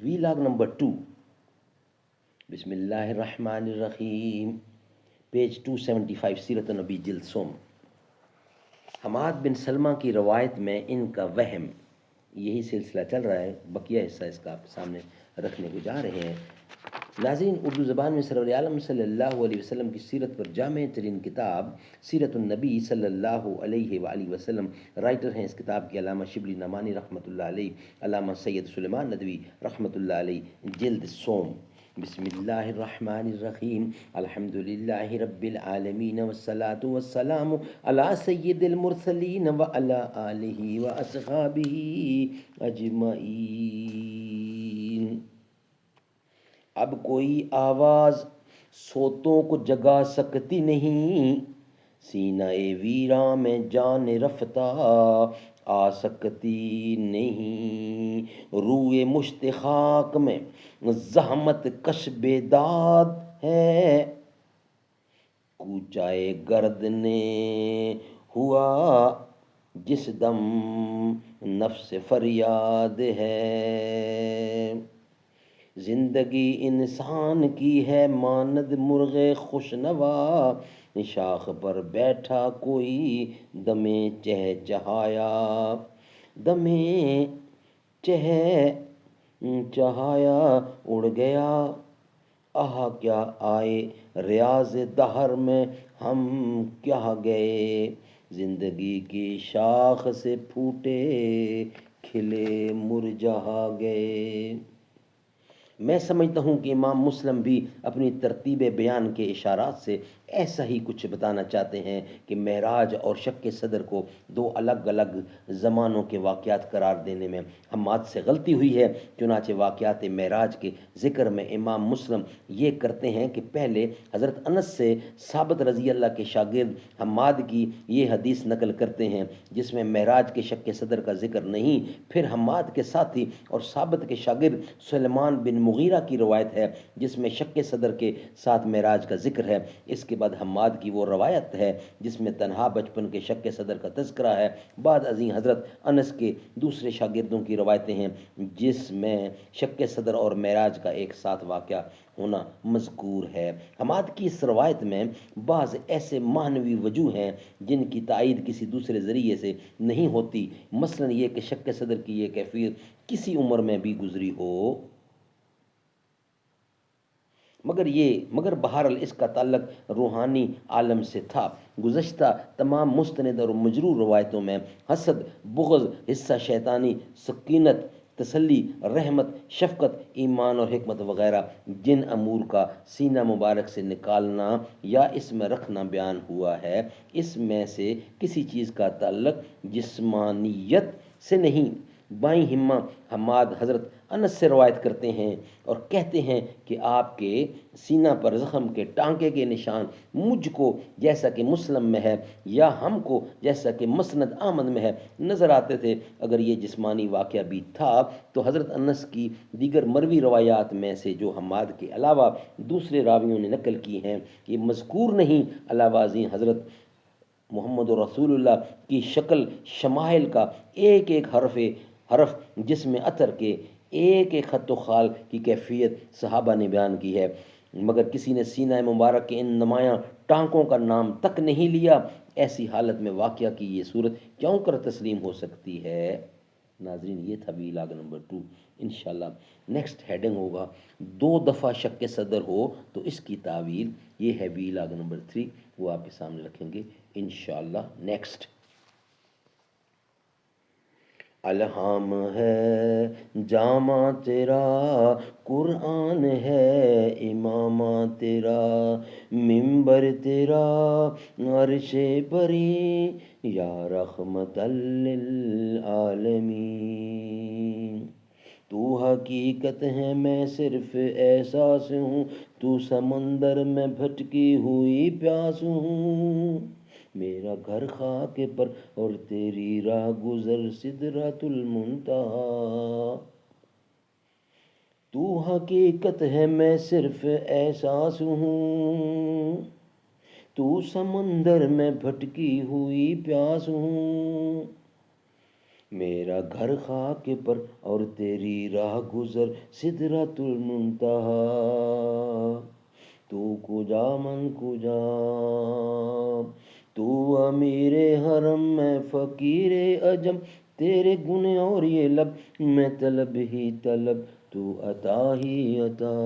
Vlog number 2، بسم اللہ الرحمن الرحیم، پیج 275، سیرت النبی جلد سوم۔ حماد بن سلمہ کی روایت میں ان کا وہم، یہی سلسلہ چل رہا ہے، بقیہ حصہ اس کا آپ کے سامنے رکھنے کو جا رہے ہیں۔ ناظرین، اردو زبان میں سرور عالم صلی اللہ علیہ وسلم کی سیرت پر جامع ترین کتاب سیرت النبی صلی اللہ علیہ وآلہ وسلم، رائٹر ہیں اس کتاب کے علامہ شبلی نعمانی رحمۃ اللہ علیہ، علامہ سید سلیمان ندوی رحمۃ اللہ علیہ، جلد سوم۔ بسم اللہ الرحمن الرحیم، الحمد للہ رب العالمین والصلاة والسلام علی سید المرسلین وعلی آلہ واصحابہ اجمعین۔ اب کوئی آواز سوتوں کو جگا سکتی نہیں، سینہ ویراں میں جان رفتہ آ سکتی نہیں۔ روئے مشت خاک میں زحمت کش بیداد ہے، کوچائے گرد نے ہوا جس دم نفس فریاد ہے۔ زندگی انسان کی ہے ماند مرغ خوشنوا، شاخ پر بیٹھا کوئی دمے چہچہایا، دمے چہچہایا اڑ گیا۔ آہ کیا آئے ریاض دہر میں ہم کیا گئے، زندگی کی شاخ سے پھوٹے کھلے مرجھا گئے۔ میں سمجھتا ہوں کہ امام مسلم بھی اپنی ترتیب بیان کے اشارات سے ایسا ہی کچھ بتانا چاہتے ہیں کہ معراج اور شق صدر کو دو الگ الگ زمانوں کے واقعات قرار دینے میں حماد سے غلطی ہوئی ہے۔ چنانچہ واقعات معراج کے ذکر میں امام مسلم یہ کرتے ہیں کہ پہلے حضرت انس سے ثابت رضی اللہ کے شاگرد حماد کی یہ حدیث نقل کرتے ہیں جس میں معراج کے شق صدر کا ذکر نہیں، پھر حماد کے ساتھی اور ثابت کے شاگرد سلیمان بن مغیرہ کی روایت ہے جس میں شق صدر کے ساتھ معراج کا ذکر ہے۔ اس کے بعد حماد کی وہ روایت ہے جس میں تنہا بچپن کے شق صدر کا تذکرہ ہے۔ بعد ازیں حضرت انس کے دوسرے شاگردوں کی روایتیں ہیں جس میں شق صدر اور معراج کا ایک ساتھ واقعہ ہونا مذکور ہے۔ حماد کی اس روایت میں بعض ایسے معنوی وجوہ ہیں جن کی تائید کسی دوسرے ذریعے سے نہیں ہوتی، مثلا یہ کہ شق صدر کی یہ کیفیت کسی عمر میں بھی گزری ہو، مگر بہرحال اس کا تعلق روحانی عالم سے تھا۔ گزشتہ تمام مستند اور مجروح روایتوں میں حسد، بغض، حصہ شیطانی، سکینت، تسلی، رحمت، شفقت، ایمان اور حکمت وغیرہ جن امور کا سینہ مبارک سے نکالنا یا اس میں رکھنا بیان ہوا ہے، اس میں سے کسی چیز کا تعلق جسمانیت سے نہیں۔ بائیں ہمہ حماد حضرت انس سے روایت کرتے ہیں اور کہتے ہیں کہ آپ کے سینہ پر زخم کے ٹانکے کے نشان مجھ کو جیسا کہ مسلم میں ہے یا ہم کو جیسا کہ مسند احمد میں ہے نظر آتے تھے۔ اگر یہ جسمانی واقعہ بھی تھا تو حضرت انس کی دیگر مروی روایات میں سے جو حماد کے علاوہ دوسرے راویوں نے نقل کی ہیں یہ مذکور نہیں۔ علاوہ ازیں حضرت محمد رسول اللہ کی شکل شمائل کا ایک ایک حرف جسم عطر کے ایک ایک خط و خال کی کیفیت صحابہ نے بیان کی ہے، مگر کسی نے سینہ مبارک کے ان نمایاں ٹانکوں کا نام تک نہیں لیا۔ ایسی حالت میں واقعہ کی یہ صورت کیوں کر تسلیم ہو سکتی ہے؟ ناظرین، یہ تھا ویلاگ نمبر 2۔ انشاءاللہ نیکسٹ ہیڈنگ ہوگا 2 دفعہ شق صدر ہو تو اس کی تعویل، یہ ہے ویلاگ نمبر 3، وہ آپ کے سامنے رکھیں گے انشاءاللہ نیکسٹ۔ الہام ہے جامع تیرا، قرآن ہے امامہ تیرا، منبر تیرا عرش بری یا رحمت للعالمین۔ تو حقیقت ہے میں صرف احساس ہوں، تو سمندر میں بھٹکی ہوئی پیاس ہوں، میرا گھر خاک پر اور تیری راہ گزر سدرۃ المنتہا۔ تو حقیقت ہے میں صرف احساس ہوں، تو سمندر میں بھٹکی ہوئی پیاس ہوں، میرا گھر خاک پر اور تیری راہ گزر سدرۃ المنتہا، تو کجا من کجا، تو امیر حرم میں فقیر عجم، تیرے گن اور یہ لب میں طلب ہی طلب، تو عطا ہی عطا۔